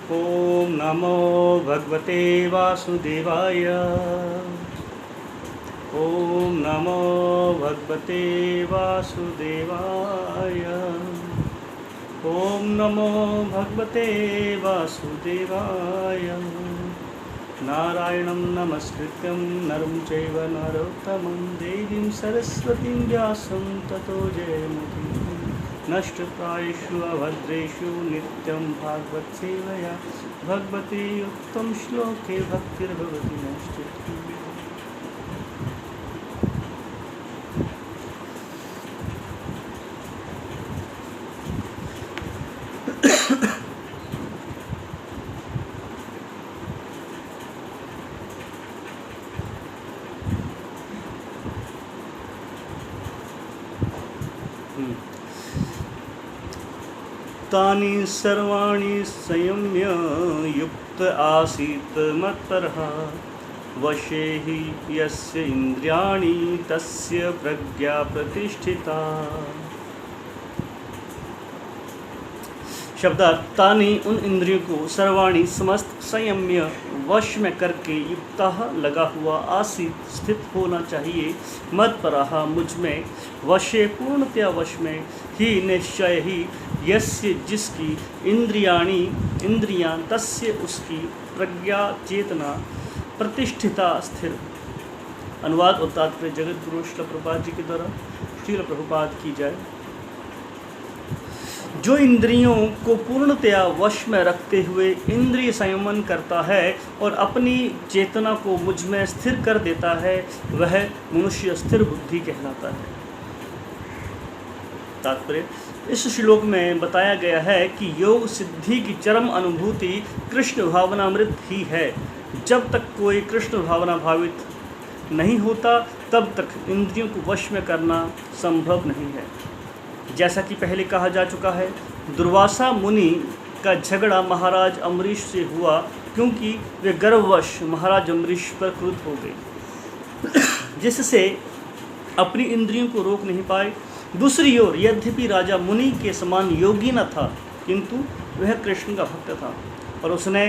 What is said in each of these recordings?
ओम नमो भगवते वासुदेवाय। ओम नमो भगवते वासुदेवाय। ओम नमो भगवते वासुदेवाय। नारायणं नमस्कृत्यं नरं चैव नरोत्तमं देवीं सरस्वतीं व्यासं ततो जयमुदीरये। नष्टप्रायेषु अभद्रेषु नित्यं भागवत सेवया भगवते उत्तम श्लोके भक्तिर्भवति नष्टप्रायेषु। तानि सर्वाणि संयम्य युक्त आसीत् मत्परः वशे हि यस्य इन्द्रियाणि तस्य प्रज्ञा प्रतिष्ठिता। शब्दार्थ तानि उन इंद्रियों को सर्वाणि समस्त संयम्य वश में करके युक्तः लगा हुआ आसीत स्थित होना चाहिए मत्परः मुझ में वशे पूर्णतया वश में ही निश्चय ही यस्य जिसकी इंद्रियां तस्य उसकी प्रज्ञा चेतना प्रतिष्ठिता स्थिर। अनुवाद और तात्पर्य जगत गुरु श्रील प्रभुपाद जी के द्वारा। श्रील प्रभुपाद की जाए। जो इंद्रियों को पूर्णतया वश में रखते हुए इंद्रिय संयमन करता है और अपनी चेतना को मुझ में स्थिर कर देता है वह मनुष्य स्थिर बुद्धि कहलाता है। तात्पर्य इस श्लोक में बताया गया है कि योग सिद्धि की चरम अनुभूति कृष्ण भावनामृत ही है। जब तक कोई कृष्ण भावना भावित नहीं होता तब तक इंद्रियों को वश में करना संभव नहीं है। जैसा कि पहले कहा जा चुका है, दुर्वासा मुनि का झगड़ा महाराज अम्बरीश से हुआ क्योंकि वे गर्ववश महाराज अम्बरीश पर क्रुद्ध हो गए, जिससे अपनी इंद्रियों को रोक नहीं पाए। दूसरी ओर यद्यपि राजा मुनि के समान योगी न था किंतु वह कृष्ण का भक्त था और उसने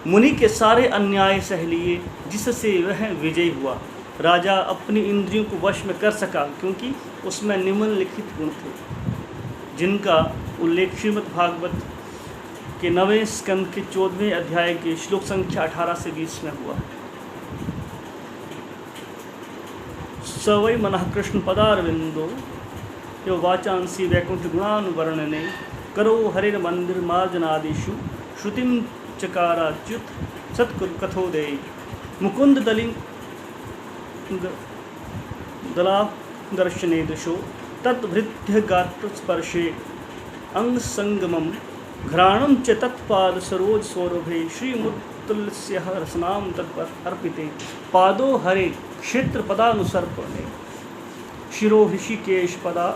मुनि के सारे अन्याय सह लिए जिससे वह विजयी हुआ। राजा अपनी इंद्रियों को वश में कर सका क्योंकि उसमें निम्नलिखित गुण थे जिनका उल्लेख श्रीमद् भागवत के 9वें स्कंद के 14वें अध्याय के श्लोक संख्या 18 से 20 में हुआ। स वै मनः कृष्ण पदारविंदो यो वाचांसी वैकुंठ गुणानुवर्णने करो हरिर्मंदिर मार्जनादिषु श्रुतिं चकाराच्युत सत्कुरु कथोदय मुकुंद दला दर्शने दशो तद्भृत्य गात्र स्पर्शे अंग संगमम घ्राणम च तत्पाद सरोज सौरभे श्रीमुत्तुल्य रसनाम तत्पर्पिते पादो हरे क्षेत्र पदानुसर्पणे शिरो ऋषिकेश पदा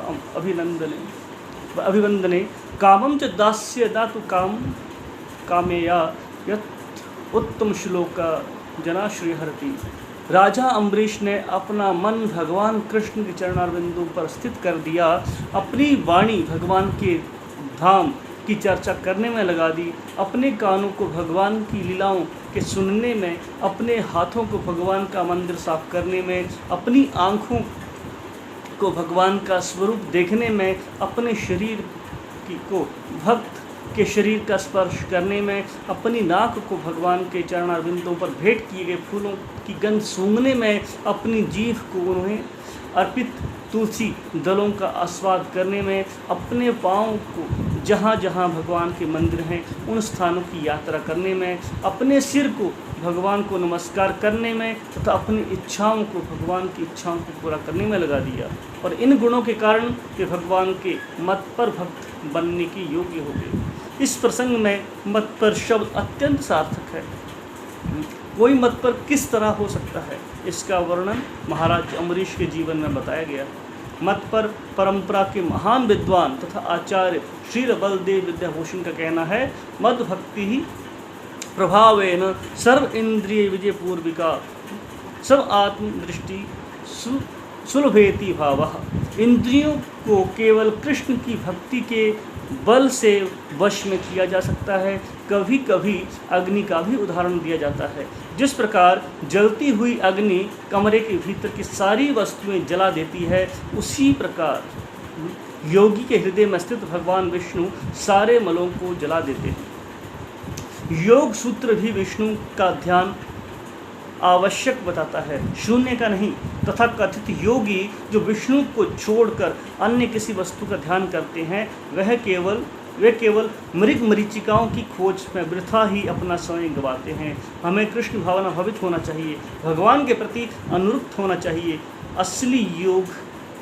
अभिवंदने कामं च दास्य दातु कामेया यत् उत्तम श्लोका जनाश्री हरति। राजा अम्बरीश ने अपना मन भगवान कृष्ण के चरणारविंदों पर स्थित कर दिया, अपनी वाणी भगवान के धाम की चर्चा करने में लगा दी, अपने कानों को भगवान की लीलाओं के सुनने में, अपने हाथों को भगवान का मंदिर साफ करने में, अपनी आँखों को भगवान का स्वरूप देखने में, अपने शरीर को भक्त के शरीर का स्पर्श करने में, अपनी नाक को भगवान के चरणारविंदों पर भेंट किए गए फूलों की गंध सूंघने में, अपनी जीभ को उन्हें अर्पित तुलसी दलों का आस्वाद करने में, अपने पाँव को जहाँ जहाँ भगवान के मंदिर हैं उन स्थानों की यात्रा करने में, अपने सिर को भगवान को नमस्कार करने में तथा अपनी इच्छाओं को भगवान की इच्छाओं को पूरा करने में लगा दिया। और इन गुणों के कारण वे भगवान के मत पर भक्त बनने के योग्य हो गए। इस प्रसंग में मत पर शब्द अत्यंत सार्थक है। कोई मत पर किस तरह हो सकता है, इसका वर्णन महाराज अम्बरीश के जीवन में बताया गया। मत पर परंपरा के महान विद्वान तथा आचार्य श्री बलदेव विद्याभूषण का कहना है, मद भक्ति ही प्रभावेन सर्व इंद्रिय विजय पूर्विका सब आत्मदृष्टि सुलभेति भावः। इंद्रियों को केवल कृष्ण की भक्ति के बल से वश में किया जा सकता है। कभी कभी अग्नि का भी उदाहरण दिया जाता है। जिस प्रकार जलती हुई अग्नि कमरे के भीतर की सारी वस्तुएं जला देती है, उसी प्रकार योगी के हृदय में स्थित भगवान विष्णु सारे मलों को जला देते हैं। योग सूत्र भी विष्णु का ध्यान आवश्यक बताता है, शून्य का नहीं। तथा कथित योगी जो विष्णु को छोड़कर अन्य किसी वस्तु का ध्यान करते हैं, वे केवल मृग मरीचिकाओं की खोज में वृथा ही अपना समय गंवाते हैं। हमें कृष्ण भावना भावित होना चाहिए, भगवान के प्रति अनुरक्त होना चाहिए। असली योग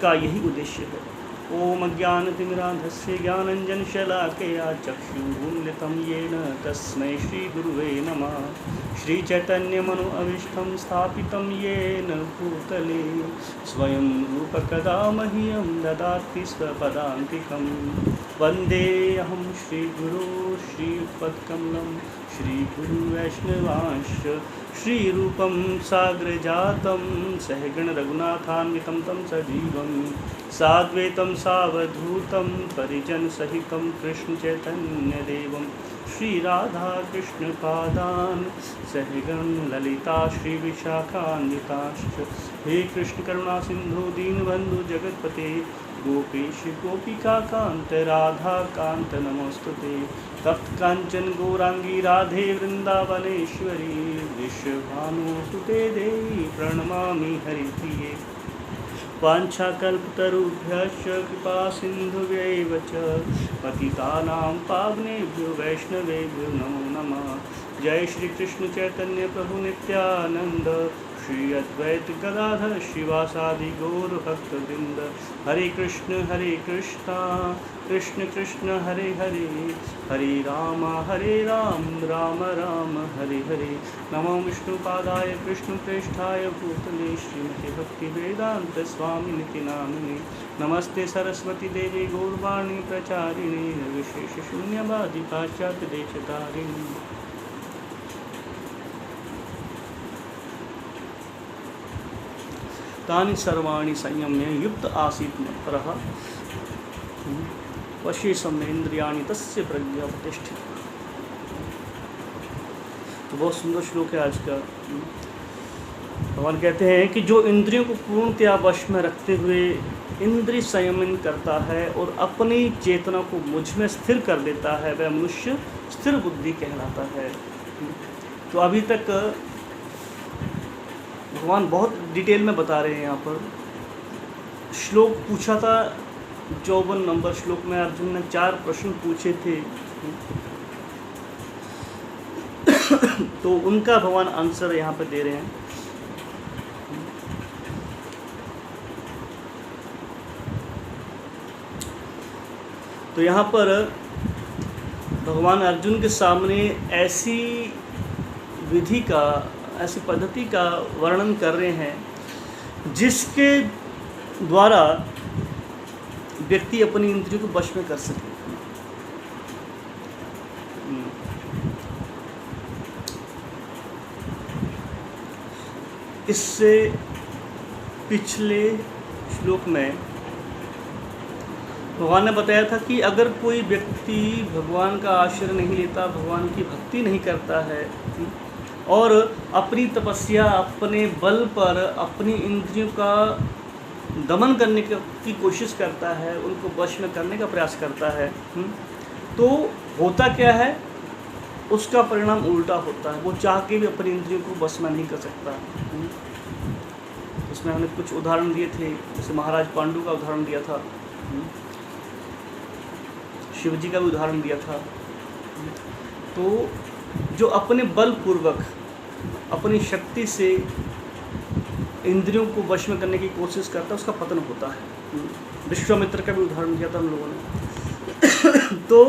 का यही उद्देश्य है। ओम अज्ञानतिमिरान्धस्य ज्ञानाञ्जनशलाकया चक्षुरुन्मिलितं येन तस्मै श्रीगुरुवे नमः। श्रीचैतन्यमनोऽभीष्टं स्थापितं येन भूतले स्वयं रूपकदा मह्यं ददाति स्वपदान्तिकं। वन्देऽहं श्रीगुरो श्रीयुतपत्कमलं श्रीगुरुवैष्णवांश्च श्रीरूपं साग्रजातं सहगण रघुनाथान्वितं तं सजीवं साद्वैतं सावधूतं परिजनसहितं कृष्णचैतन्यदेवं श्रीराधाकृष्णपादान् सहगण ललिता श्रीविशाखान्विताश्च। हे कृष्ण करुणा सिंधु दीनबन्धु जगत्पते गोपेश गोपिकान्त राधाकान्त नमोस्तुते। तप्तकाञ्चन गौरांगी राधे वृन्दावनेश्वरी विश्वभानुसुते देवी प्रणमामि हरिप्रिये। वाञ्छाकल्पतरुभ्यश्च कृपा सिन्धुभ्यैव च पतितानां पावनेभ्यो वैष्णवेभ्यो नमो नमः। जय श्री कृष्ण चैतन्य प्रभु नित्यानंद श्री अद्वैत गदाधर श्रीवासादि गौर भक्तवृंद। हरे कृष्ण कृष्ण कृष्ण हरे हरे, हरे राम राम राम हरे हरे। नमो विष्णुपादाय कृष्णप्रेष्ठाय भूतले श्रीमते भक्तिवेदांत स्वामिनिति नामिने। नमस्ते सरस्वती देवी गौरवाणी प्रचारिणे निर्विशेष शून्यवादी पाश्चात्य देशतारिणी। तानि सर्वाणि संयम्य युक्त आसीत् मत्परः वशेषम इंद्रियाणि तस्य प्रज्ञा प्रतिष्ठित। तो बहुत सुंदर श्लोक है आज का। भगवान कहते हैं कि जो इंद्रियों को पूर्णतया वश में रखते हुए इंद्रिय संयमन करता है और अपनी चेतना को मुझ में स्थिर कर देता है, वह मनुष्य स्थिर बुद्धि कहलाता है। तो अभी तक भगवान बहुत डिटेल में बता रहे हैं। यहाँ पर श्लोक पूछा था 54 नंबर श्लोक में अर्जुन ने 4 प्रश्न पूछे थे तो उनका भगवान आंसर यहाँ पर दे रहे हैं। तो यहाँ पर भगवान अर्जुन के सामने ऐसी विधि का, ऐसी पद्धति का वर्णन कर रहे हैं जिसके द्वारा व्यक्ति अपनी इंद्रियों को वश में कर सके। इससे पिछले श्लोक में भगवान ने बताया था कि अगर कोई व्यक्ति भगवान का आश्रय नहीं लेता, भगवान की भक्ति नहीं करता है और अपनी तपस्या, अपने बल पर अपनी इंद्रियों का दमन करने की कोशिश करता है, उनको वश में करने का प्रयास करता है, तो होता क्या है, उसका परिणाम उल्टा होता है। वो चाह के भी अपनी इंद्रियों को वश में नहीं कर सकता। इसमें हमने कुछ उदाहरण दिए थे, जैसे महाराज पांडु का उदाहरण दिया था, शिवजी का भी उदाहरण दिया था। तो जो अपने बल पूर्वक अपनी शक्ति से इंद्रियों को वश में करने की कोशिश करता है, उसका पतन होता है। विश्वामित्र का भी उदाहरण दिया था हम लोगों ने। तो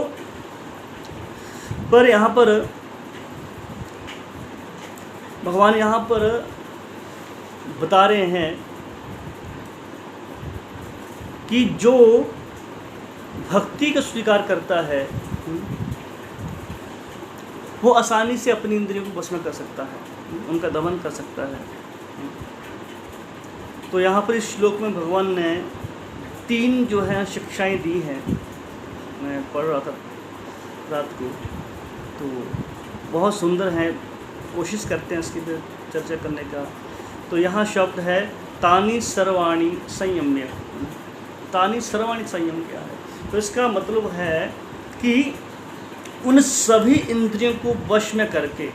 पर यहाँ पर भगवान यहाँ पर बता रहे हैं कि जो भक्ति को स्वीकार करता है वो आसानी से अपनी इंद्रियों को वश में कर सकता है, उनका दमन कर सकता है। तो यहाँ पर इस श्लोक में भगवान ने 3 जो है शिक्षाएं दी हैं। मैं पढ़ रहा था रात को, तो बहुत सुंदर हैं, कोशिश करते हैं इसकी पे चर्चा करने का। तो यहाँ शब्द है तानि सर्वाणि संयम्य। तानि सर्वाणि संयम क्या है? तो इसका मतलब है कि उन सभी इंद्रियों को वश में करके,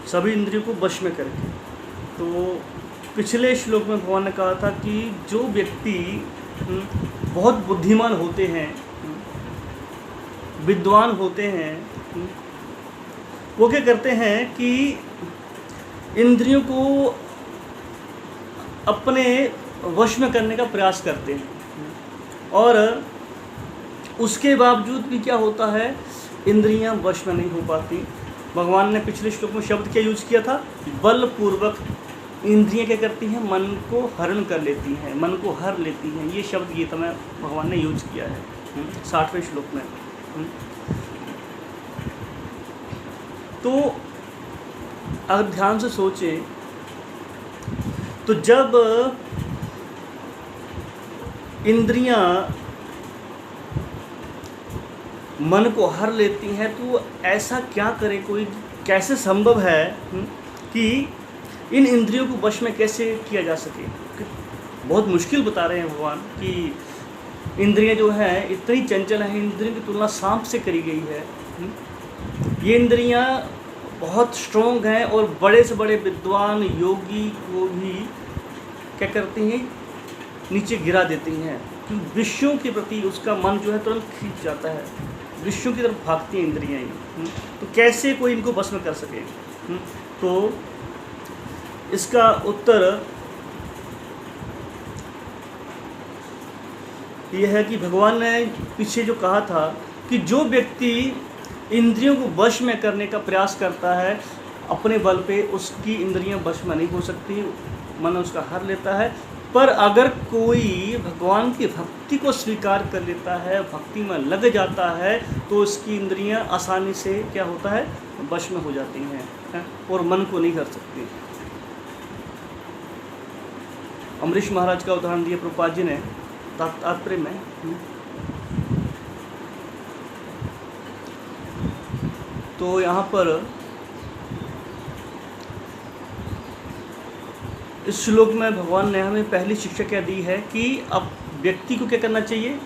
सभी इंद्रियों को वश में करके। तो पिछले श्लोक में भगवान ने कहा था कि जो व्यक्ति बहुत बुद्धिमान होते हैं, विद्वान होते हैं, वो क्या करते हैं कि इंद्रियों को अपने वश में करने का प्रयास करते हैं, और उसके बावजूद भी क्या होता है, इंद्रियां वश में नहीं हो पाती। भगवान ने पिछले श्लोक में शब्द क्या यूज किया था? बलपूर्वक इंद्रियां क्या करती हैं? मन को हरण कर लेती हैं, मन को हर लेती हैं। ये शब्द गीता में भगवान ने यूज किया है 60वें श्लोक में। तो अगर ध्यान से सोचें तो जब इंद्रियां मन को हर लेती हैं तो ऐसा क्या करे कोई? कैसे संभव है कि इन इंद्रियों को वश में कैसे किया जा सके? बहुत मुश्किल बता रहे हैं भगवान कि इंद्रियां जो हैं इतनी चंचल हैं, इंद्रियों की तुलना सांप से करी गई है। ये इंद्रियां बहुत स्ट्रॉन्ग हैं और बड़े से बड़े विद्वान योगी को भी क्या करती हैं? नीचे गिरा देती हैं। क्योंकि विषयों के प्रति उसका मन जो है तुरंत खींच जाता है, विषयों की तरफ भागती हैं इंद्रियां ही। तो कैसे कोई इनको बस में कर सके? तो इसका उत्तर यह है कि भगवान ने पीछे जो कहा था कि जो व्यक्ति इंद्रियों को वश में करने का प्रयास करता है अपने बल पे, उसकी इंद्रियां वश में नहीं हो सकती, मन उसका हर लेता है। पर अगर कोई भगवान की भक्ति को स्वीकार कर लेता है, भक्ति में लग जाता है, तो उसकी इंद्रियां आसानी से क्या होता है? वश में हो जाती हैं और मन को नहीं कर सकती। अमरीश महाराज का उदाहरण दिया प्रभुपाद जी ने तात्पर्य में। तो यहाँ पर इस श्लोक में भगवान ने हमें पहली शिक्षा क्या दी है कि अब व्यक्ति को क्या करना चाहिए?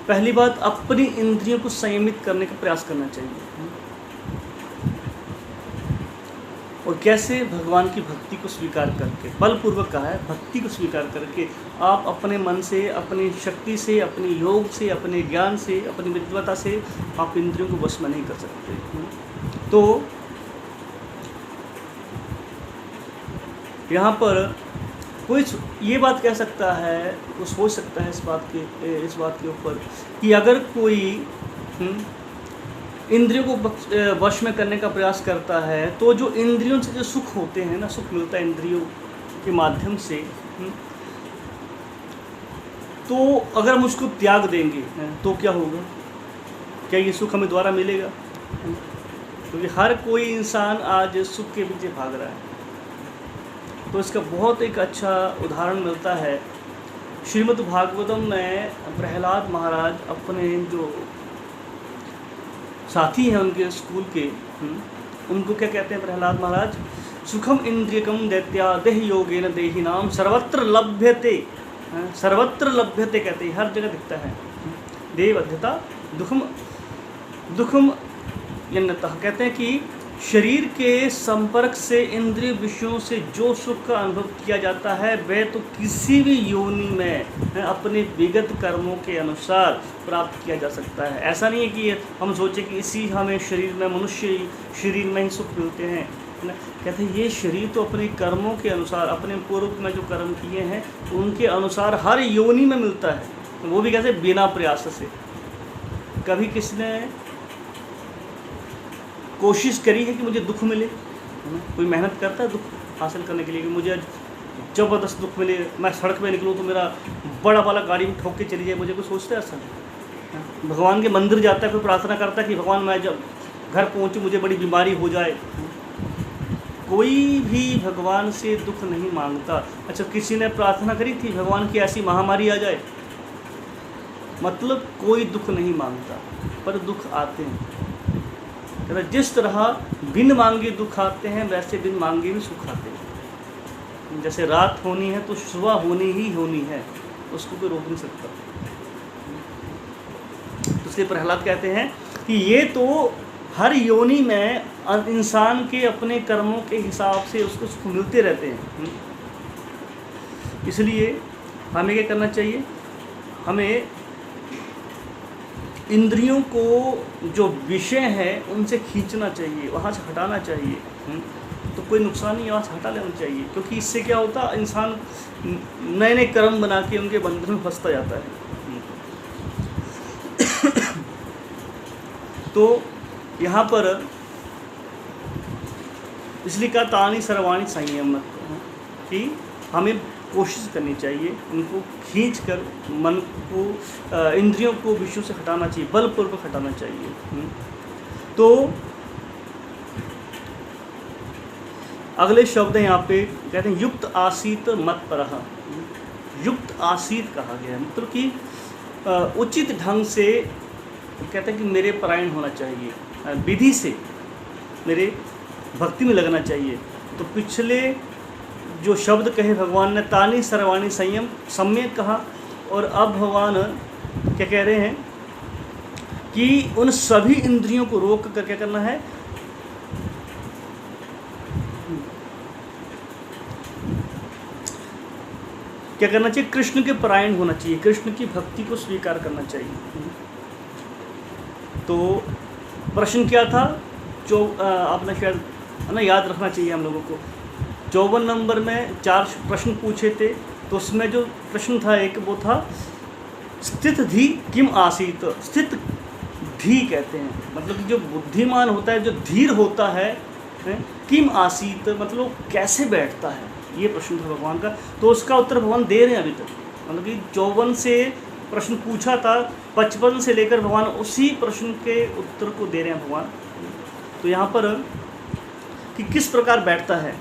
पहली बात, अपनी इंद्रियों को संयमित करने का प्रयास करना चाहिए। और कैसे? भगवान की भक्ति को स्वीकार करके, बलपूर्वक कहा है, भक्ति को स्वीकार करके आप अपने मन से, अपनी शक्ति से, अपने योग से, अपने ज्ञान से, अपनी विद्वता से आप इंद्रियों को वश में नहीं कर सकते। तो यहाँ पर कोई ये बात कह सकता है, वो सोच सकता है इस बात के ऊपर कि अगर कोई इंद्रियों को वश में करने का प्रयास करता है तो जो इंद्रियों से जो सुख होते हैं ना, सुख मिलता है इंद्रियों के माध्यम से, तो अगर हम उसको त्याग देंगे तो क्या होगा? क्या ये सुख हमें दोबारा मिलेगा? क्योंकि हर कोई इंसान आज सुख के पीछे भाग रहा है। तो इसका बहुत एक अच्छा उदाहरण मिलता है श्रीमद् भागवतम में। प्रहलाद महाराज अपने जो साथी हैं उनके स्कूल के, उनको क्या कहते हैं प्रहलाद महाराज? सुखम इंद्रियकम दैत्या देह योगेन देहिनाम सर्वत्र लभ्यते। सर्वत्र लभ्यते कहते हैं, हर जगह दिखता है। देवध्यता दुखम यन्नतः, कहते हैं कि शरीर के संपर्क से इंद्रिय विषयों से जो सुख का अनुभव किया जाता है वह तो किसी भी योनि में अपने विगत कर्मों के अनुसार प्राप्त किया जा सकता है। ऐसा नहीं है कि हम सोचें कि इसी हमें शरीर में, मनुष्य शरीर में ही सुख मिलते हैं। कहते हैं ये शरीर तो अपने कर्मों के अनुसार, अपने पूर्व में जो कर्म किए हैं उनके अनुसार हर योनि में मिलता है, वो भी कैसे? बिना प्रयास से। कभी किसने कोशिश करी है कि मुझे दुख मिले? कोई मेहनत करता है दुख हासिल करने के लिए कि मुझे ज़बरदस्त दुख मिले, मैं सड़क पे निकलूँ तो मेरा बड़ा वाला गाड़ी में ठोक के चली जाए, मुझे कोई सोचता है ऐसा? भगवान के मंदिर जाता है, कोई प्रार्थना करता है कि भगवान मैं जब घर पहुँचूँ, मुझे बड़ी बीमारी हो जाए। कोई भी भगवान से दुख नहीं मांगता। अच्छा, किसी ने प्रार्थना करी थी भगवान की ऐसी महामारी आ जाए? मतलब कोई दुख नहीं मांगता, पर दुख आते हैं। जिस तरह बिन मांगे दुख आते हैं, वैसे बिन मांगे भी सुख आते हैं। जैसे रात होनी है तो सुबह होनी ही होनी है, उसको कोई रोक नहीं सकता। तो इसलिए प्रहलाद कहते हैं कि ये तो हर योनि में इंसान के अपने कर्मों के हिसाब से उसको सुख मिलते रहते हैं। इसलिए हमें क्या करना चाहिए? हमें इंद्रियों को जो विषय है उनसे खींचना चाहिए, वहाँ से हटाना चाहिए। तो कोई नुकसान नहीं है, वहाँ से हटा लेना चाहिए, क्योंकि इससे क्या होता, इंसान नए नए कर्म बना के उनके बंधन में फंसता जाता है। तो यहाँ पर इसलिए कहा तानि सर्वाणि संयम, कि हमें कोशिश करनी चाहिए उनको खींच कर मन को, इंद्रियों को विषयों से हटाना चाहिए, बलपूर्वक हटाना चाहिए। तो अगले शब्द हैं यहाँ पे, कहते हैं युक्त आसीत मत परह। युक्त आसीत कहा गया है, मतलब कि उचित ढंग से, कहते हैं कि मेरे परायण होना चाहिए, विधि से मेरे भक्ति में लगना चाहिए। तो पिछले जो शब्द कहे भगवान ने, तानि सर्वाणि संयम, सम्यक कहा, और अब भगवान क्या कह रहे हैं कि उन सभी इंद्रियों को रोक कर क्या करना है, क्या करना चाहिए? कृष्ण के परायण होना चाहिए, कृष्ण की भक्ति को स्वीकार करना चाहिए। तो प्रश्न क्या था? जो आपने शायद है ना, याद रखना चाहिए हम लोगों को। 54 नंबर में 4 प्रश्न पूछे थे, तो उसमें जो प्रश्न था एक, वो था स्थित धी किम आसीत। स्थित धी कहते हैं, मतलब कि जो बुद्धिमान होता है, जो धीर होता है, किम आसीत मतलब कैसे बैठता है, ये प्रश्न था भगवान का। तो उसका उत्तर भगवान दे रहे हैं अभी तक। मतलब कि 54 से प्रश्न पूछा था, 55 से लेकर भगवान उसी प्रश्न के उत्तर को दे रहे हैं भगवान। तो यहाँ पर कि किस प्रकार बैठता है,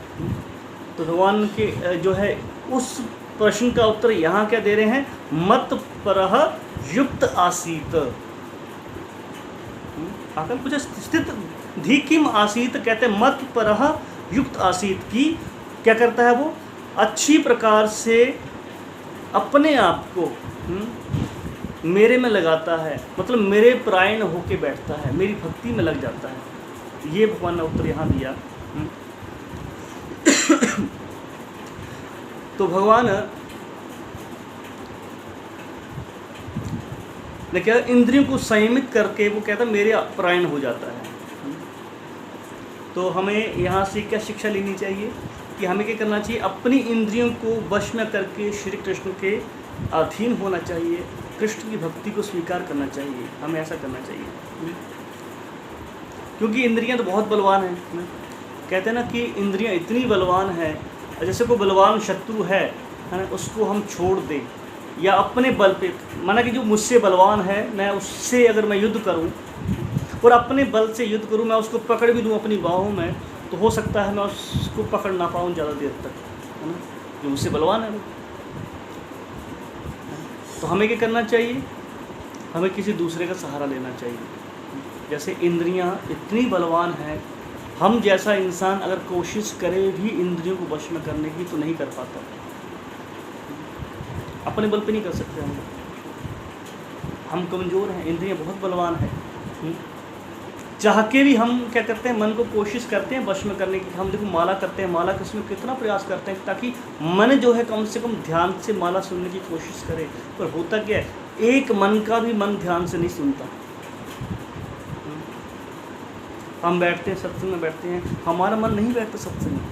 तो भगवान के जो है उस प्रश्न का उत्तर यहाँ क्या दे रहे हैं, मत परह युक्त आसीत। आकर पूछा स्थित धी किम आसीत, कहते हैं मत परह युक्त आसीत, की क्या करता है वो, अच्छी प्रकार से अपने आप को मेरे में लगाता है, मतलब मेरे परायण होके बैठता है, मेरी भक्ति में लग जाता है। ये भगवान ने उत्तर यहाँ दिया। तो भगवान ने क्या, इंद्रियों को संयमित करके वो कहता मेरे परायण हो जाता है। तो हमें यहाँ से क्या शिक्षा लेनी चाहिए कि हमें क्या करना चाहिए, अपनी इंद्रियों को वश में करके श्री कृष्ण के अधीन होना चाहिए, कृष्ण की भक्ति को स्वीकार करना चाहिए, हमें ऐसा करना चाहिए। क्योंकि इंद्रियां तो बहुत बलवान हैं। कहते हैं ना कि इंद्रियां इतनी बलवान है, जैसे कोई बलवान शत्रु है ना, उसको हम छोड़ दें या अपने बल पे, माना कि जो मुझसे बलवान है, मैं उससे अगर मैं युद्ध करूं और अपने बल से युद्ध करूं, मैं उसको पकड़ भी दूं अपनी बाहों में, तो हो सकता है मैं उसको पकड़ ना पाऊं ज़्यादा देर तक, है ना, जो मुझसे बलवान है वो। तो हमें क्या करना चाहिए, हमें किसी दूसरे का सहारा लेना चाहिए। जैसे इंद्रियां इतनी बलवान हैं, हम जैसा इंसान अगर कोशिश करे भी इंद्रियों को वश में करने की तो नहीं कर पाता, अपने बल पे नहीं कर सकते हम कमज़ोर हैं, इंद्रियां बहुत बलवान हैं। चाह के भी हम क्या करते हैं, मन को कोशिश करते हैं वश में करने की। हम देखो माला करते हैं, माला किसमें कितना प्रयास करते हैं ताकि मन जो है कम से कम ध्यान से माला सुनने की कोशिश करे, पर होता क्या है, एक मन का भी मन ध्यान से नहीं सुनता। हम बैठते हैं सत्संग में, बैठते हैं, हमारा मन नहीं बैठता सत्संग में,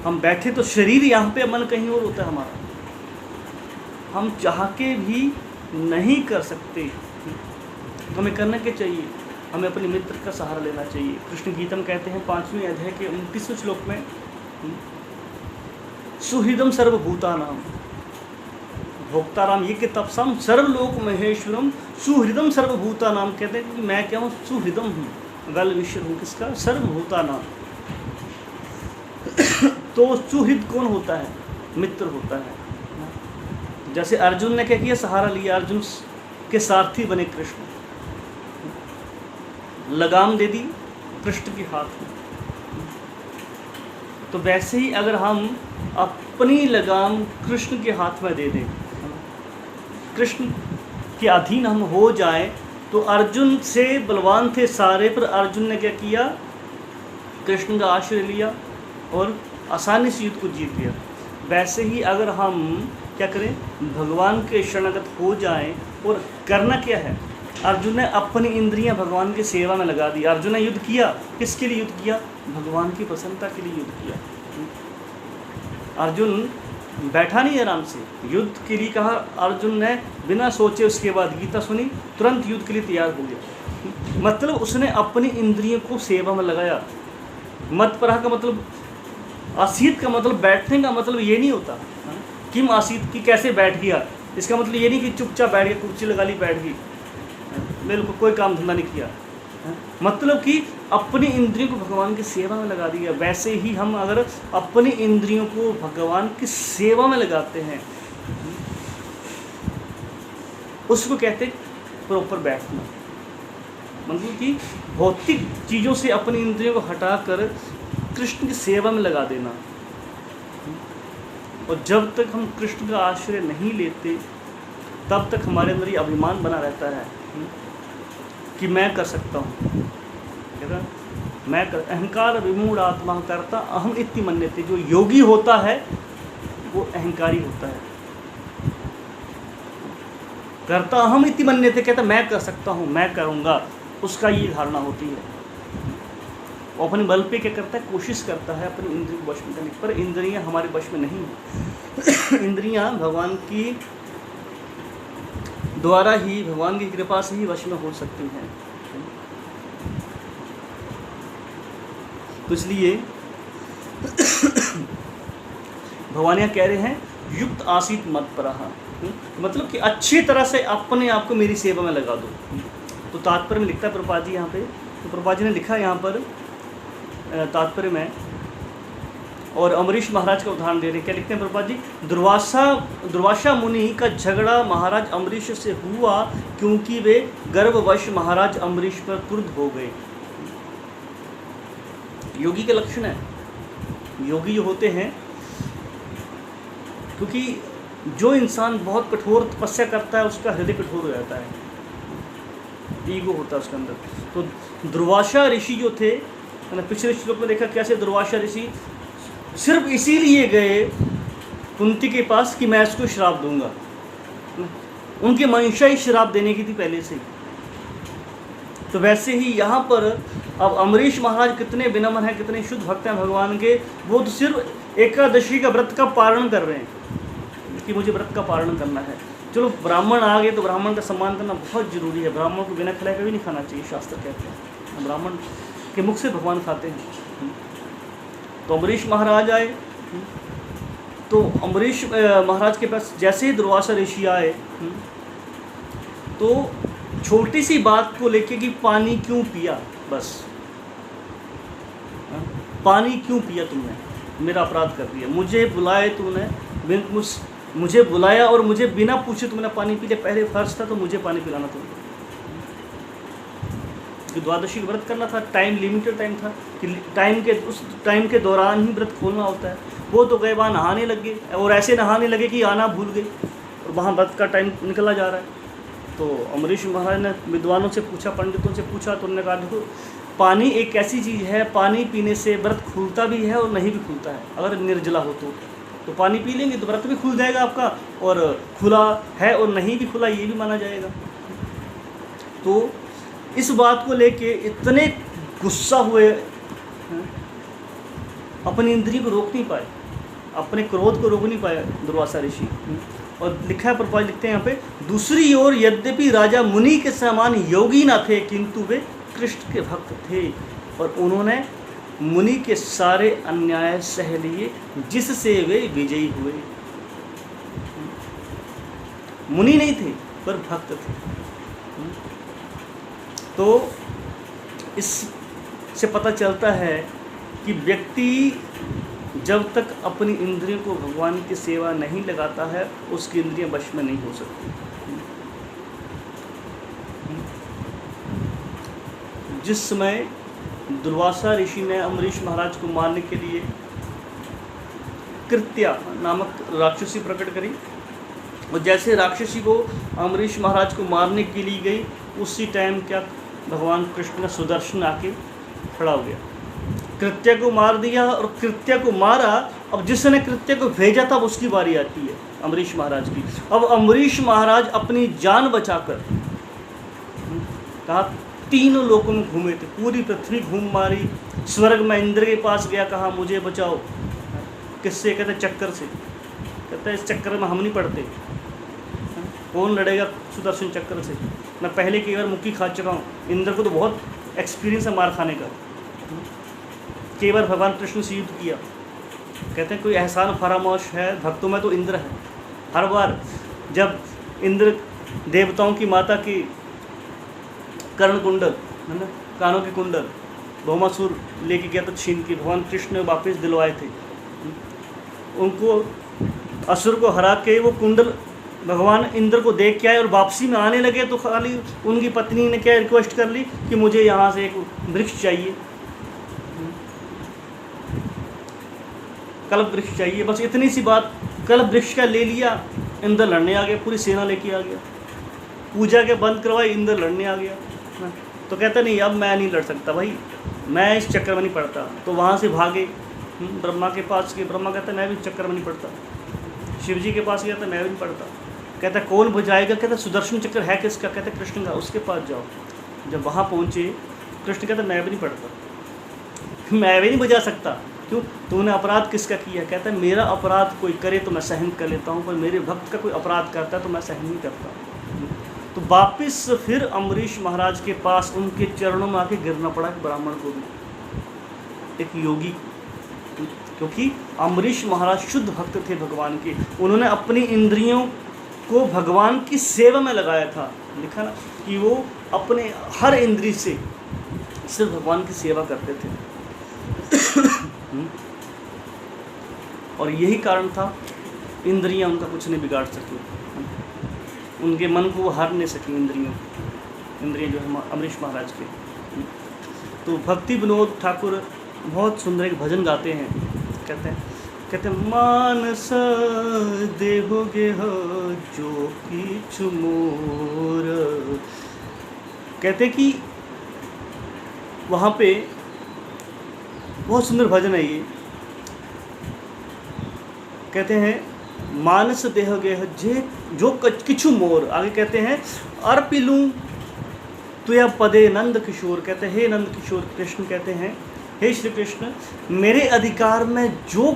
हम बैठे तो शरीर यहाँ पे, मन कहीं और होता है हमारा, हम चाह के भी नहीं कर सकते। हमें करना क्या चाहिए, हमें अपने मित्र का सहारा लेना चाहिए। कृष्ण गीता में कहते हैं 5वें अध्याय के 29वें श्लोक में, सुहृदम सर्वभूतानाम भोक्ताराम ये कि तपसम सर्वलोक महेश्वरम सुहृदम सर्वभूतानाम। कहते हैं कि मैं क्या हूँ, सुहृदम हूँ, वेल विशर हूँ किसका, सर्वभूतानां। तो सुहृद कौन होता है, मित्र होता है। जैसे अर्जुन ने क्या किया, सहारा लिया, अर्जुन के सारथी बने कृष्ण, लगाम दे दी कृष्ण के हाथ में। तो वैसे ही अगर हम अपनी लगाम कृष्ण के हाथ में दे दें, कृष्ण के अधीन हम हो जाएं, तो अर्जुन से बलवान थे सारे, पर अर्जुन ने क्या किया, कृष्ण का आश्रय लिया और आसानी से युद्ध को जीत लिया। वैसे ही अगर हम क्या करें, भगवान के शरणागत हो जाएं, और करना क्या है, अर्जुन ने अपनी इंद्रियां भगवान की सेवा में लगा दी। अर्जुन ने युद्ध किया, किसके लिए युद्ध किया, भगवान की प्रसन्नता के लिए युद्ध किया। अर्जुन बैठा नहीं आराम से, युद्ध के लिए कहा अर्जुन ने, बिना सोचे उसके बाद गीता सुनी, तुरंत युद्ध के लिए तैयार हो गया। मतलब उसने अपनी इंद्रियों को सेवा में लगाया। मत परा का मतलब, आसीत का मतलब बैठने का मतलब ये नहीं होता किम आसीत की कैसे बैठ गया, इसका मतलब ये नहीं कि चुपचाप बैठ गया, कुर्सी लगा ली बैठ गई, बिल्कुल कोई काम धंधा नहीं किया। मतलब कि अपनी इंद्रियों को भगवान की सेवा में लगा दिया। वैसे ही हम अगर अपनी इंद्रियों को भगवान की सेवा में लगाते हैं, उसको कहते प्रॉपर बैठना। मतलब कि भौतिक चीज़ों से अपनी इंद्रियों को हटाकर कृष्ण की सेवा में लगा देना। और जब तक हम कृष्ण का आश्रय नहीं लेते, तब तक हमारे अंदर ये अभिमान बना रहता है कि मैं कर सकता हूँ, मैं कर, अहंकार विमूढ़ आत्मा करता अहम इति मन्यते। जो योगी होता है वो अहंकारी होता है, करता अहम इति मन्यते, कहता मैं कर सकता हूँ, मैं करूँगा, उसका ये धारणा होती है। वो अपने बल पे क्या करता है, कोशिश करता है अपनी इंद्रियों को वश में करने की, पर इंद्रियां हमारे वश में नहीं हैं। इंद्रियां भगवान की द्वारा ही, भगवान की कृपा से ही वश में हो सकती हैं। तो इसलिए भगवान यहाँ कह रहे हैं युक्त आसीत मत परहा, मतलब कि अच्छी तरह से अपने आप को मेरी सेवा में लगा दो। तो तात्पर्य में लिखता है प्रभुपाद जी यहाँ पे, तो प्रभुपाद जी ने लिखा यहाँ पर तात्पर्य में, और अमरीश महाराज का उदाहरण दे रहे हैं। क्या लिखते हैं प्रभुपाद जी, दुर्वासा मुनि का झगड़ा महाराज अम्बरीश से हुआ क्योंकि वे गर्ववश महाराज अम्बरीश पर क्रुद्ध हो गए। योगी के लक्षण है, योगी जो होते हैं, क्योंकि जो इंसान बहुत कठोर तपस्या करता है उसका हृदय कठोर हो जाता है, ईगो होता है उसके अंदर। तो दुर्वासा ऋषि जो थे, मैंने पिछले श्लोक में देखा कैसे दुर्वासा ऋषि सिर्फ इसीलिए गए कुंती के पास कि मैं इसको श्राप दूंगा, उनकी मंशा ही श्राप देने की थी पहले से ही। तो वैसे ही यहाँ पर अब अम्बरीश महाराज कितने विनम्र हैं, कितने शुद्ध भक्त हैं भगवान के, वो तो सिर्फ एकादशी का व्रत का पारण कर रहे हैं कि मुझे व्रत का पारण करना है। चलो ब्राह्मण आ गए तो ब्राह्मण का सम्मान करना बहुत जरूरी है, ब्राह्मण को बिना खिलाए कभी नहीं खाना चाहिए, शास्त्र कहते हैं। ब्राह्मण के मुख से भगवान खाते हैं। तो अम्बरीश महाराज आए, तो अम्बरीश महाराज के पास जैसे ही दुर्वासा ऋषि आए, तो छोटी सी बात को लेके कि पानी क्यों पिया, बस पानी क्यों पिया तुमने, मेरा अपराध कर दिया, मुझे बुलाए तुमने, मुझे बुलाया और मुझे बिना पूछे तुमने पानी पी लिया, पहले फर्ज था तो मुझे पानी पिलाना तुमने। द्वादशी का व्रत करना था, टाइम लिमिटेड टाइम था कि उस टाइम के दौरान ही व्रत खोलना होता है। वो तो गए वहाँ नहाने लग गए, और ऐसे नहाने लगे कि आना भूल गए, और वहाँ व्रत का टाइम निकला जा रहा है। तो अम्बरीश महाराज ने विद्वानों से पूछा, पंडितों से पूछा, तो उन्होंने कहा देखो पानी एक ऐसी चीज़ है, पानी पीने से व्रत खुलता भी है और नहीं भी खुलता है। अगर निर्जला हो तो पानी पी लेंगे तो व्रत भी खुल जाएगा आपका, और खुला है और नहीं भी खुला ये भी माना जाएगा। तो इस बात को लेके इतने गुस्सा हुए, अपनी इंद्रिय को रोक नहीं पाए, अपने क्रोध को रोक नहीं पाए दुर्वासा ऋषि। और लिखा है प्रभुपाद लिखते हैं यहाँ पे, दूसरी ओर यद्यपि राजा मुनि के समान योगी न थे, किंतु वे कृष्ण के भक्त थे, और उन्होंने मुनि के सारे अन्याय सह लिए जिससे वे विजयी हुए। मुनि नहीं थे पर भक्त थे। तो इस से पता चलता है कि व्यक्ति जब तक अपनी इंद्रियों को भगवान की सेवा नहीं लगाता है उसकी इंद्रियां वश में नहीं हो सकती। जिस समय दुर्वासा ऋषि ने अम्बरीश महाराज को मारने के लिए कृत्या नामक राक्षसी प्रकट करी, और जैसे राक्षसी को अम्बरीश महाराज को मारने के लिए गई, उसी टाइम क्या भगवान कृष्ण का सुदर्शन आके खड़ा हो गया, कृत्या को मार दिया। और कृत्या को मारा, अब जिसने कृत्या को भेजा था उसकी बारी आती है अम्बरीश महाराज की। अब अम्बरीश महाराज अपनी जान बचाकर कहा तीनों लोकों में घूमे थे, पूरी पृथ्वी घूम मारी, स्वर्ग में इंद्र के पास गया, कहा मुझे बचाओ। किससे? कहते चक्कर से। कहते इस चक्कर में हम नहीं पड़ते, कौन लड़ेगा सुदर्शन चक्कर से। मैं पहले कई बार मुक्की खा चुका हूँ, इंद्र को तो बहुत एक्सपीरियंस है मार खाने का। कई बार भगवान कृष्ण से युद्ध किया। कहते हैं कोई एहसान फरामोश है भक्तों में तो इंद्र है। हर बार जब इंद्र देवताओं की माता की कर्ण कुंडल है ना, कानों के कुंडल भौमासुर लेके गया था छीन के, भगवान कृष्ण ने वापस दिलवाए थे उनको। असुर को हरा के वो कुंडल भगवान इंद्र को देख के आए और वापसी में आने लगे तो खाली उनकी पत्नी ने क्या रिक्वेस्ट कर ली कि मुझे यहाँ से एक वृक्ष चाहिए, कल्प वृक्ष चाहिए, बस इतनी सी बात। कल्प वृक्ष का ले लिया, इंद्र लड़ने आ गया, पूरी सेना लेके आ गया। पूजा के बंद करवाई, इंद्र लड़ने आ गया। तो कहता नहीं अब मैं नहीं लड़ सकता भाई, मैं इस चक्कर में नहीं पड़ता। तो वहाँ से भागे, ब्रह्मा के पास गए। ब्रह्मा कहता मैं भी इस चक्कर में नहीं पड़ता। शिव जी के पास गया था, मैं भी नहीं पड़ता। कहता कौन बुझाएगा? कहता सुदर्शन चक्र है किसका? कहता कृष्ण का, उसके पास जाओ। जब वहाँ पहुँचे कृष्ण कहता मैं भी नहीं पड़ता, मैं भी नहीं बुझा सकता। क्यों? तूने अपराध किसका किया? कहता है मेरा अपराध कोई करे तो मैं सहन कर लेता हूँ, पर मेरे भक्त का कोई अपराध करता है तो मैं सहन नहीं करता। तो वापिस फिर अम्बरीश महाराज के पास उनके चरणों में आके गिरना पड़ा एक ब्राह्मण को भी, एक योगी, क्योंकि अम्बरीश महाराज शुद्ध भक्त थे भगवान के। उन्होंने अपनी इंद्रियों को भगवान की सेवा में लगाया था। लिखा ना कि वो अपने हर इंद्रिय से सिर्फ भगवान की सेवा करते थे। और यही कारण था इंद्रियां उनका कुछ नहीं बिगाड़ सकी, उनके मन को वो हार नहीं सकी इंद्रियां जो है अम्बरीश महाराज के। तो भक्ति विनोद ठाकुर बहुत सुंदर एक भजन गाते हैं। कहते हैं मानस देहोगे हो जो किछु मोर। कहते कि वहाँ पे बहुत सुंदर भजन है ये। कहते हैं मानस देहोगे हो जे जो किछु मोर। आगे कहते हैं अर्पिलूं तुया पदे नंद किशोर। कहते हैं हे नंद किशोर कृष्ण, कहते हैं हे श्री कृष्ण, मेरे अधिकार में जो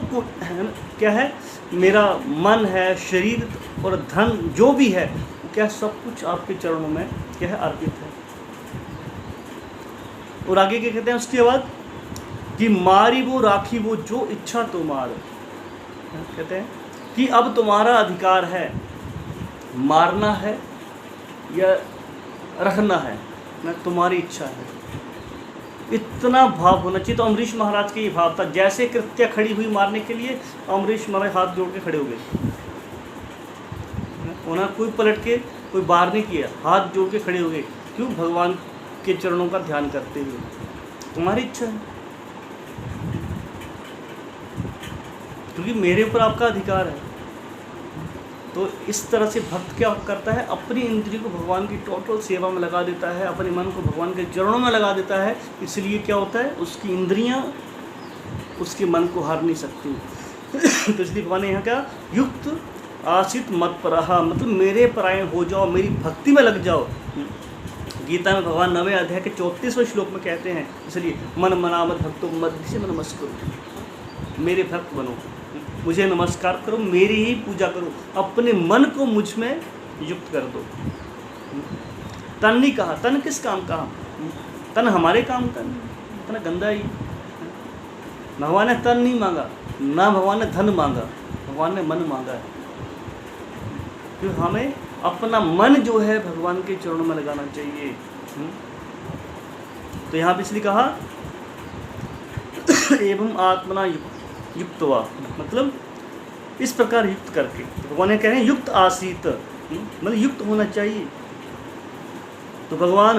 क्या है, मेरा मन है, शरीर और धन जो भी है, क्या सब कुछ आपके चरणों में क्या है अर्पित है। और आगे क्या कहते हैं उसके बाद कि मारी वो राखी वो जो इच्छा तुम्हार। कहते हैं कि अब तुम्हारा अधिकार है, मारना है या रखना है, ना तुम्हारी इच्छा है। इतना भाव होना चाहिए। तो अम्बरीश महाराज का ये भाव था। जैसे कृत्या खड़ी हुई मारने के लिए, अम्बरीश महाराज हाथ जोड़ के खड़े हो गए। उन्होंने कोई पलट के कोई बाहर नहीं किया, हाथ जोड़ के खड़े हो गए। क्यों? भगवान के चरणों का ध्यान करते हुए। तुम्हारी इच्छा है, क्योंकि मेरे ऊपर आपका अधिकार है। तो इस तरह से भक्त क्या करता है, अपनी इंद्रियों को भगवान की टोटल सेवा में लगा देता है, अपने मन को भगवान के चरणों में लगा देता है। इसलिए क्या होता है, उसकी इंद्रियां उसके मन को हार नहीं सकती। तो इसलिए भगवान ने यहाँ क्या, युक्त आसित मत परहा, मतलब मेरे परायण हो जाओ, मेरी भक्ति में लग जाओ। गीता में भगवान 9वें अध्याय के 34वें श्लोक में कहते हैं, इसलिए मन मनामत भक्तों मध्य से मन नमस्कार, मेरे भक्त बनो, मुझे नमस्कार करो, मेरी ही पूजा करो, अपने मन को मुझ में युक्त कर दो। तन नहीं कहा, तन किस काम का? तन हमारे काम का नहीं, इतना गंदा ही। भगवान ने तन नहीं मांगा, ना भगवान ने धन मांगा, भगवान ने मन मांगा है। क्यों? हमें अपना मन जो है भगवान के चरणों में लगाना चाहिए। तो यहाँ पे इसलिए कहा एवं आत्मना युक्तवा, मतलब इस प्रकार युक्त करके। भगवान कह रहे हैं युक्त आसीत, मतलब युक्त होना चाहिए। तो भगवान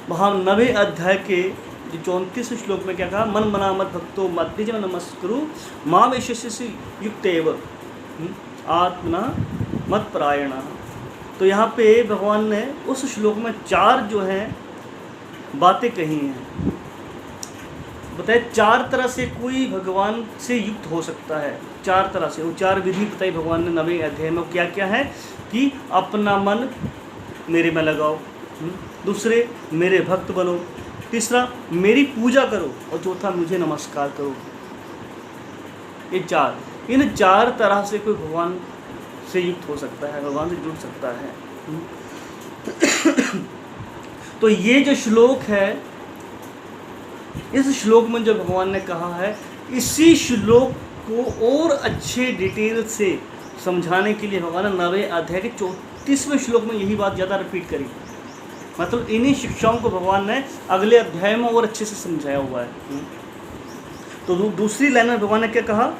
वहाँ 9वें अध्याय के जो 34 श्लोक में क्या कहा, मन मना मत भक्तो मद्यज नमस्कुरु माम यशस्वी युक्त एव आत्मना मत परायण। तो यहाँ पे भगवान ने उस श्लोक में 4 जो हैं बातें कही हैं। बताए 4 तरह से कोई भगवान से युक्त हो सकता है, 4 तरह से। वो 4 विधि बताई भगवान ने 9वें अध्याय में। क्या क्या है कि अपना मन मेरे में लगाओ, दूसरे मेरे भक्त बनो, तीसरा मेरी पूजा करो, और चौथा मुझे नमस्कार करो। ये 4, इन 4 तरह से कोई भगवान से युक्त हो सकता है, भगवान से जुड़ सकता है। तो ये जो श्लोक है, इस श्लोक में जो भगवान ने कहा है, इसी श्लोक को और अच्छे डिटेल से समझाने के लिए भगवान ने 9वें अध्याय के 34वें श्लोक में यही बात ज़्यादा रिपीट करी। मतलब इन्हीं शिक्षाओं को भगवान ने अगले अध्याय में और अच्छे से समझाया हुआ है। तो दूसरी लाइन में भगवान ने क्या कहा,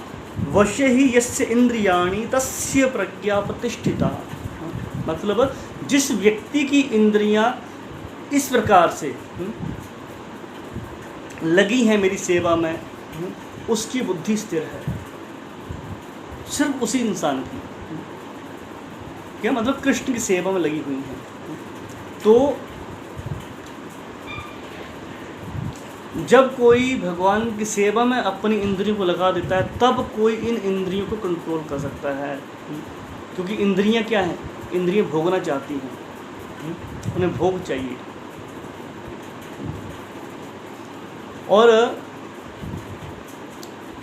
वश्य ही यस्य इंद्रियाणि तस्य प्रज्ञा प्रतिष्ठिता। मतलब जिस व्यक्ति की इंद्रियां इस प्रकार से लगी हैं मेरी सेवा में, उसकी बुद्धि स्थिर है। सिर्फ उसी इंसान की, क्या मतलब कृष्ण की सेवा में लगी हुई है। तो जब कोई भगवान की सेवा में अपनी इंद्रियों को लगा देता है, तब कोई इन इंद्रियों को कंट्रोल कर सकता है। क्योंकि इंद्रियां क्या हैं, इंद्रियां भोगना चाहती हैं, उन्हें भोग चाहिए। और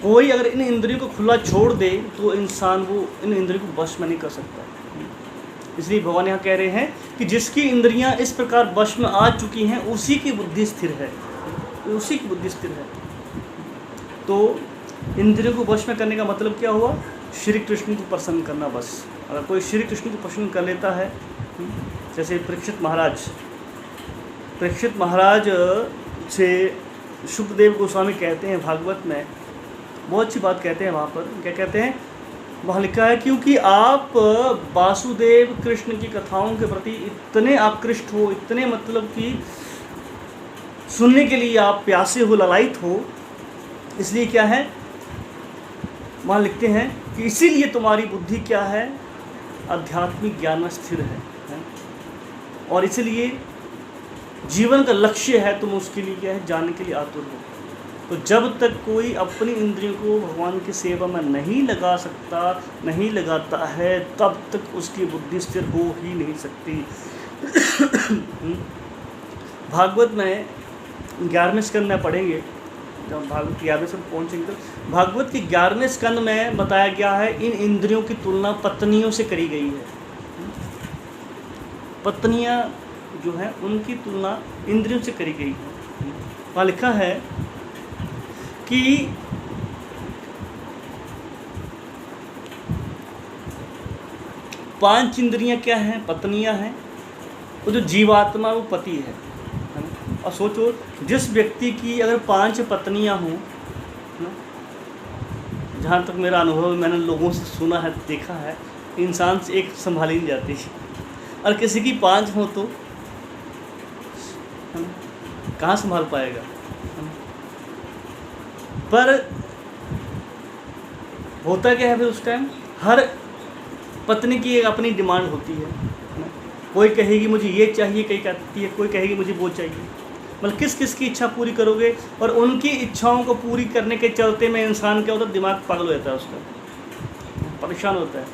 कोई अगर इन इंद्रियों को खुला छोड़ दे तो इंसान वो इन इंद्रियों को वश में नहीं कर सकता। इसलिए भगवान यहाँ कह रहे हैं कि जिसकी इंद्रियां इस प्रकार वश में आ चुकी हैं, उसी की बुद्धि स्थिर है, उसी की बुद्धि स्थिर है। तो इंद्रियों को वश में करने का मतलब क्या हुआ, श्री कृष्ण को प्रसन्न करना। बस अगर कोई श्री कृष्ण को प्रसन्न कर लेता है, जैसे परीक्षित महाराज से शुकदेव गोस्वामी कहते हैं भागवत में, बहुत अच्छी बात कहते हैं। वहाँ पर क्या कहते हैं, वहाँ लिखा है, क्योंकि आप वासुदेव कृष्ण की कथाओं के प्रति इतने आकृष्ट हो, इतने मतलब कि सुनने के लिए आप प्यासे हो, ललायित हो, इसलिए क्या है, वहाँ लिखते हैं कि इसीलिए तुम्हारी बुद्धि क्या है, आध्यात्मिक ज्ञान में स्थिर है। और इसलिए जीवन का लक्ष्य है, तुम उसके लिए क्या है, जानने के लिए आतुर हो। तो जब तक कोई अपनी इंद्रियों को भगवान की सेवा में नहीं लगा सकता, नहीं लगाता है, तब तक उसकी बुद्धि स्थिर हो ही नहीं सकती। भागवत में 11वें स्कंद में पढ़ेंगे, जब भागवत 11वें स्कंद पहुँचेंगे तो भागवत के 11वें स्कंद में बताया गया है, इन इंद्रियों की तुलना पत्नियों से करी गई है। पत्नियाँ जो हैं उनकी तुलना इंद्रियों से करी गई है। वहाँ लिखा है कि पांच इंद्रियां क्या हैं, पत्नियां हैं। वो जो जीवात्मा वो पति है। और सोचो, जिस व्यक्ति की अगर 5 पत्नियां हों, जहाँ तक मेरा अनुभव, मैंने लोगों से सुना है, देखा है, इंसान से एक संभाली नहीं जाती है। और किसी की 5 हो तो कहाँ संभाल पाएगा। पर होता क्या है फिर उस टाइम, हर पत्नी की एक अपनी डिमांड होती है। कोई कहेगी मुझे ये चाहिए, कोई कहेगी मुझे वो चाहिए। मतलब किस किस की इच्छा पूरी करोगे। और उनकी इच्छाओं को पूरी करने के चलते में इंसान क्या होता है, दिमाग पागल हो जाता है, उसका परेशान होता है।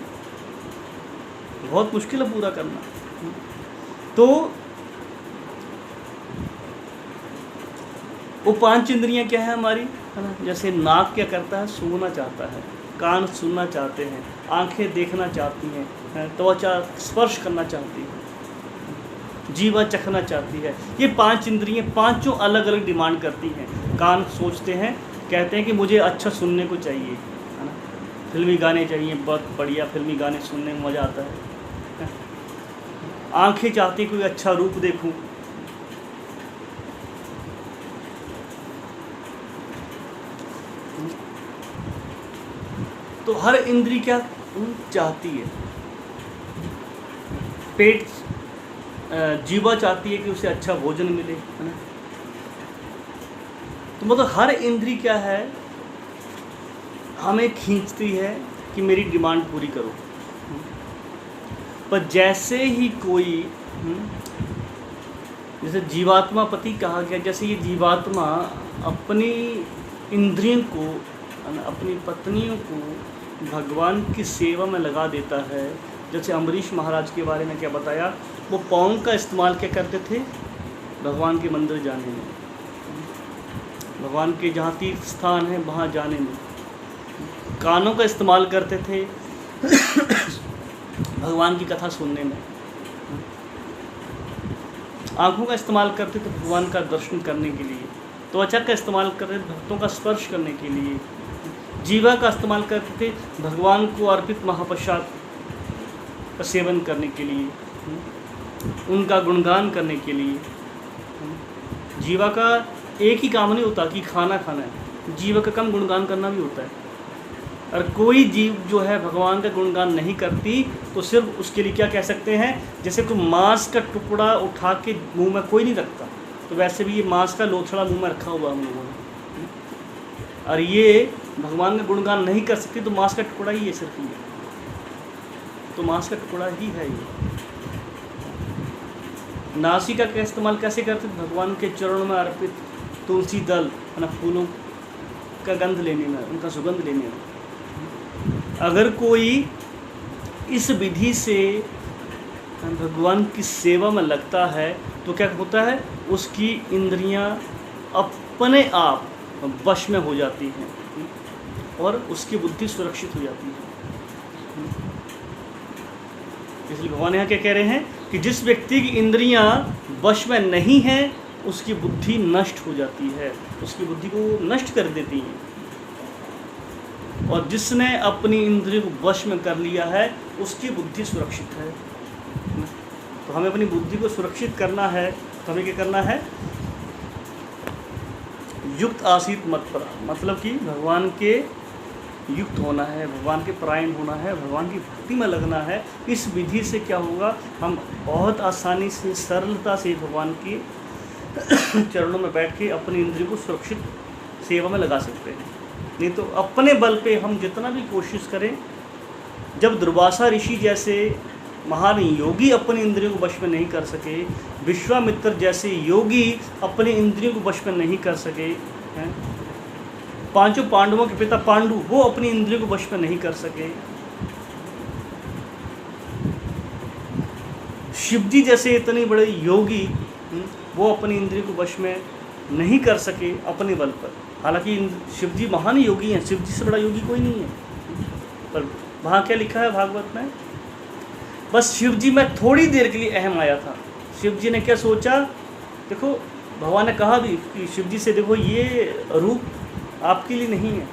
बहुत मुश्किल है पूरा करना। तो वो 5 इंद्रियां क्या है हमारी, है ना। जैसे नाक क्या करता है, सूंघना चाहता है, कान सुनना चाहते हैं, आंखें देखना चाहती हैं, त्वचा स्पर्श करना चाहती है, जीवा चखना चाहती है। ये 5 इंद्रियां पांचों अलग अलग डिमांड करती हैं। कान सोचते हैं, कहते हैं कि मुझे अच्छा सुनने को चाहिए, है ना, फिल्मी गाने चाहिए, बहुत बढ़िया फिल्मी गाने सुनने में मज़ा आता है। आंखें चाहती कोई अच्छा रूप देखूं। तो हर इंद्री क्या चाहती है, पेट जीवा चाहती है कि उसे अच्छा भोजन मिले, है ना। तो मतलब हर इंद्री क्या है, हमें खींचती है कि मेरी डिमांड पूरी करो। पर जैसे ही कोई जैसे जीवात्मा पति कहा गया, जैसे ये जीवात्मा अपनी इंद्रियों को, अपनी पत्नियों को भगवान की सेवा में लगा देता है। जैसे अम्बरीश महाराज के बारे में क्या बताया, वो पाँव का इस्तेमाल क्या करते थे भगवान के मंदिर जाने में, भगवान के जहाँ तीर्थ स्थान है वहाँ जाने में। कानों का इस्तेमाल करते थे भगवान की कथा सुनने में। आँखों का इस्तेमाल करते थे भगवान का दर्शन करने के लिए। त्वचा का इस्तेमाल करते थे भक्तों का स्पर्श करने के लिए। जीवा का इस्तेमाल करते थे भगवान को अर्पित महाप्रसाद का सेवन करने के लिए, उनका गुणगान करने के लिए। जीवा का एक ही काम नहीं होता कि खाना खाना है, जीवा का काम गुणगान करना भी होता है। और कोई जीव जो है भगवान का गुणगान नहीं करती तो सिर्फ उसके लिए क्या कह सकते हैं, जैसे कोई मांस का टुकड़ा उठा के मुंह में कोई नहीं रखता, तो वैसे भी ये मांस का लोथड़ा मुंह में रखा हुआ हम लोगों ने। और ये भगवान का गुणगान नहीं कर सकती तो मांस का टुकड़ा ही है, सिर्फ ये तो मांस का टुकड़ा ही है ये। नासिका का इस्तेमाल कैसे करते थे, भगवान के चरणों में अर्पित तुलसी दल, है ना, फूलों का गंध लेने में, उनका सुगंध लेने में। अगर कोई इस विधि से भगवान की सेवा में लगता है तो क्या होता है, उसकी इंद्रियां अपने आप वश में हो जाती हैं और उसकी बुद्धि सुरक्षित हो जाती है। इसलिए भगवान यहाँ क्या कह रहे हैं कि जिस व्यक्ति की इंद्रियां वश में नहीं हैं उसकी बुद्धि नष्ट हो जाती है, उसकी बुद्धि को नष्ट कर देती हैं। और जिसने अपनी इंद्रियों को वश में कर लिया है उसकी बुद्धि सुरक्षित है। तो हमें अपनी बुद्धि को सुरक्षित करना है, तो हमें क्या करना है, युक्त आसीत मत पर, मतलब कि भगवान के युक्त होना है, भगवान के परायण होना है, भगवान की भक्ति में लगना है। इस विधि से क्या होगा, हम बहुत आसानी से सरलता से भगवान के चरणों में बैठ के अपनी इंद्रियों को सुरक्षित सेवा में लगा सकते हैं। नहीं तो अपने बल पे हम जितना भी कोशिश करें, जब दुर्वासा ऋषि जैसे महान योगी अपनी इंद्रियों को वश में नहीं कर सके, विश्वामित्र जैसे योगी अपनी इंद्रियों को वश में नहीं कर सके हैं, पांचों पांडवों के पिता पांडु वो अपनी इंद्रियों को वश में नहीं कर सके, शिवजी जैसे इतने बड़े योगी वो अपनी इंद्रियों को वश में नहीं कर सके अपने बल पर। हालांकि शिवजी महान योगी हैं, शिवजी से बड़ा योगी कोई नहीं है, पर वहाँ क्या लिखा है भागवत में, बस शिवजी में थोड़ी देर के लिए अहम आया था। शिवजी ने क्या सोचा, देखो भगवान ने कहा भी कि शिवजी से, देखो ये रूप आपके लिए नहीं है,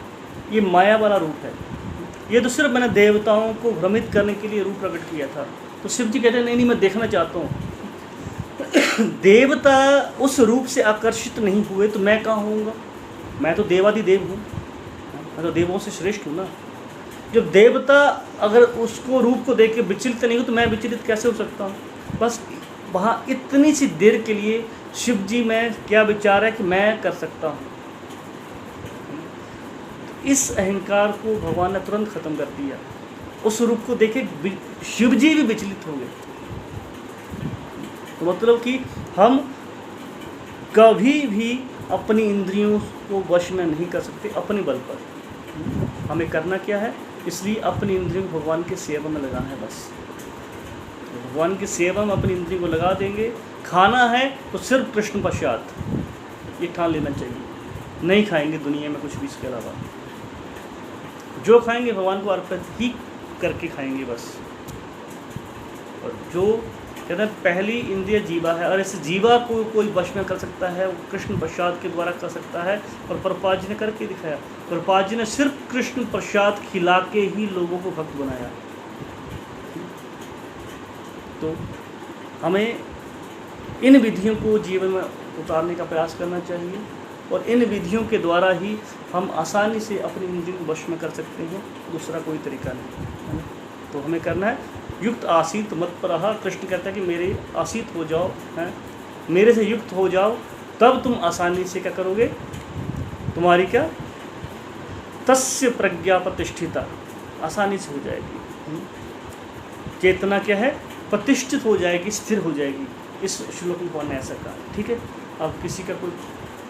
ये माया वाला रूप है, ये तो सिर्फ मैंने देवताओं को भ्रमित करने के लिए रूप प्रकट किया था। तो शिवजी कहते हैं नहीं मैं देखना चाहता हूँ। देवता उस रूप से आकर्षित नहीं हुए तो मैं कहाँ होऊंगा, मैं तो देवादिदेव हूँ, मैं तो देवों से श्रेष्ठ हूँ ना। जब देवता अगर उसको रूप को देख के विचलित नहीं हो तो मैं विचलित कैसे हो सकता हूँ। बस वहाँ इतनी सी देर के लिए शिव जी में क्या विचार है कि मैं कर सकता हूँ, इस अहंकार को भगवान ने तुरंत खत्म कर दिया। उस रूप को देखे शिव जी भी विचलित हो गए। तो मतलब कि हम कभी भी अपनी इंद्रियों को वश में नहीं कर सकते अपने बल पर। हमें करना क्या है, इसलिए अपनी इंद्रियों को भगवान की सेवा में लगाना है। बस भगवान की सेवा में अपनी इंद्रियों को लगा देंगे। खाना है तो सिर्फ कृष्ण प्रसाद, ये ठान लेना चाहिए। नहीं खाएंगे दुनिया में कुछ भी इसके अलावा, जो खाएंगे भगवान को अर्पित ही करके खाएंगे बस। और जो कहते हैं पहली इंद्रिय जीवा है, और इस जीवा को कोई वश में कर सकता है वो कृष्ण प्रसाद के द्वारा कर सकता है। और प्रभुपाद जी ने करके दिखाया। प्रभुपाद जी ने सिर्फ कृष्ण प्रसाद खिला के ही लोगों को भक्त बनाया। तो हमें इन विधियों को जीवन में उतारने का प्रयास करना चाहिए। और इन विधियों के द्वारा ही हम आसानी से अपनी इंद्रियों को वश में कर सकते हैं, दूसरा कोई तरीका नहीं है ना। तो हमें करना है युक्त आसीत मत परहा। कृष्ण कहता है कि मेरे आसीत हो जाओ, हैं, मेरे से युक्त हो जाओ, तब तुम आसानी से क्या करोगे, तुम्हारी क्या तस्य प्रज्ञा प्रतिष्ठिता, आसानी से हो जाएगी। चेतना क्या है, प्रतिष्ठित हो जाएगी, स्थिर हो जाएगी। इस श्लोक में कौन ने ऐसा कहा, ठीक है। अब किसी का कोई